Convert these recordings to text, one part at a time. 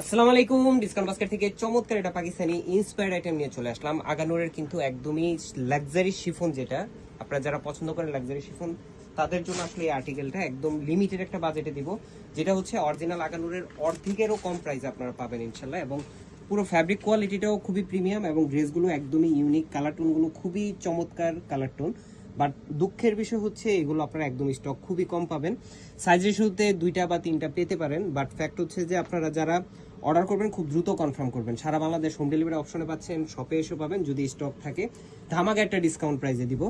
আসসালামু আলাইকুম। Discount basket থেকে চমৎকার একটা পাকিস্তানি ইন্সপায়ার্ড আইটেম নিয়ে চলে আসলাম। আগানুরের কিন্তু একদমই লাক্সারি শিফন, যেটা আপনারা যারা পছন্দ করেন লাক্সারি শিফন তাদের জন্য আসলে এই আর্টিকেলটা একদম লিমিটেড একটা বাজেটে দিব, যেটা হচ্ছে অরিজিনাল আগানুরের অর্ধেকেরও কম প্রাইসে আপনারা পাবেন ইনশাল্লাহ। এবং পুরো ফ্যাব্রিক কোয়ালিটিটাও খুবই প্রিমিয়াম এবং ড্রেসগুলো একদমই ইউনিক, কালার টোনগুলো খুবই চমৎকার কালার টোন। বাট দুঃখের বিষয় হচ্ছে এগুলো আপনারা একদম স্টক খুবই কম পাবেন। সাইজ রেশিওতে 2টা বা 3টা পেতে পারেন, বাট ফ্যাক্ট হচ্ছে যে আপনারা যারা অর্ডার করবেন খুব দ্রুত কনফার্ম করবেন। সারা বাংলাদেশ হোম ডেলিভারি অপশনে পাচ্ছেন, শপে এসে পাবেন। যদি স্টক থাকে ধামাকা একটা ডিসকাউন্ট প্রাইসে দিব।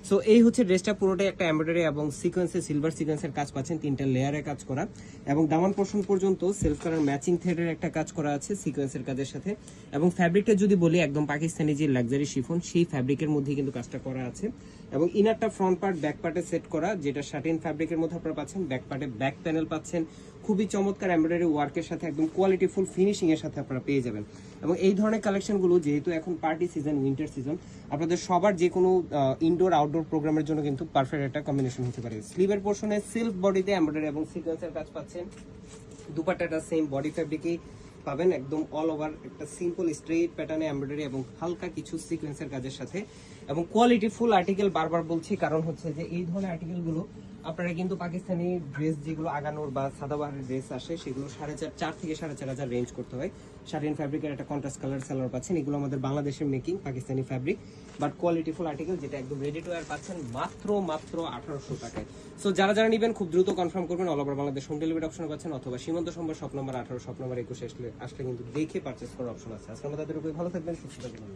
সো এই হচ্ছে ড্রেসটা, পুরোটাই একটা এমব্রয়ডারি এবং সিকোয়েন্সে সিলভার সিকোয়েন্সের কাজ পাচ্ছেন, 3টা লেয়ারে কাজ করা এবং দামান পোর্শন পর্যন্ত সেলফ কালার ম্যাচিং থ্রেডের একটা কাজ করা আছে সিকোয়েন্সের কাজের সাথে। এবং ফ্যাব্রিকটা যদি বলি একদম পাকিস্তানি যে লাক্সারি শিফন সেই ফ্যাব্রিকের মধ্যেই কিন্তু কাজটা করা আছে। এবং ইনারটা ফ্রন্ট পার্ট ব্যাক পার্টে সেট করা, যেটা শাটিন ফ্যাব্রিকের মধ্যে আপনারা পাচ্ছেন। ব্যাক পার্টে ব্যাক প্যানেল পাচ্ছেন, খুবই চমৎকার এমব্রয়ডারি ওয়ার্কের সাথে একদম কোয়ালিটিফুল ফিনিশিং এর সাথে আপনারা পেয়ে যাবেন। এবং এই ধরনের কালেকশনগুলো যেহেতু এখন পার্টি সিজন, উইন্টার সিজন, আপনাদের সবার যে কোনো ইনডোর আউটডোর প্রোগ্রামের জন্য কিন্তু পারফেক্ট একটা কম্বিনেশন হতে পারে। স্লিভের পোর্শনে সিল্ক বডিতে এমব্রয়ডারি এবং সিকোয়েন্সের কাজ পাচ্ছেন। দুপাট্টাটা সেম বডি ফ্যাব্রিকেই পাবেন, একদম অল ওভার একটা সিম্পল স্ট্রেট প্যাটার্নে এমব্রয়ডারি এবং হালকা কিছু সিকোয়েন্সের কাজের সাথে। এবং কোয়ালিটি ফুল আর্টিকেল, বারবার বলছি কারণ হচ্ছে যে এই ধরনের আর্টিকেলগুলো আপনারা কিন্তু পাকিস্তানি ড্রেস যেগুলো আগানোর বা সাদাবাহারের ড্রেস আসে সেগুলো 4.5 থেকে 4.5 রেঞ্জ করতে হয়। শাটিন ফ্যাব্রিকের একটা কন্ট্রাস্ট কালার সালোয়ার পাচ্ছেন। এগুলো আমাদের বাংলাদেশের making Pakistani fabric, but quality full article, যেটা একদম রেডি টু ওয়্যার পাচ্ছেন মাত্র 1800 টাকায়। সো যারা যারা নেবেন খুব দ্রুত কনফার্ম করবেন। All over Bangladesh home delivery option পাচ্ছেন, অথবা সীমান্ত সম্বর শপ নম্বর 18 শপ নম্বর 21 আসলে কিন্তু দেখে পারচেস করার অপশন আছে। আজকে আমাদের খুবই ভালো থাকবেন, সুস্থ থাকবেন।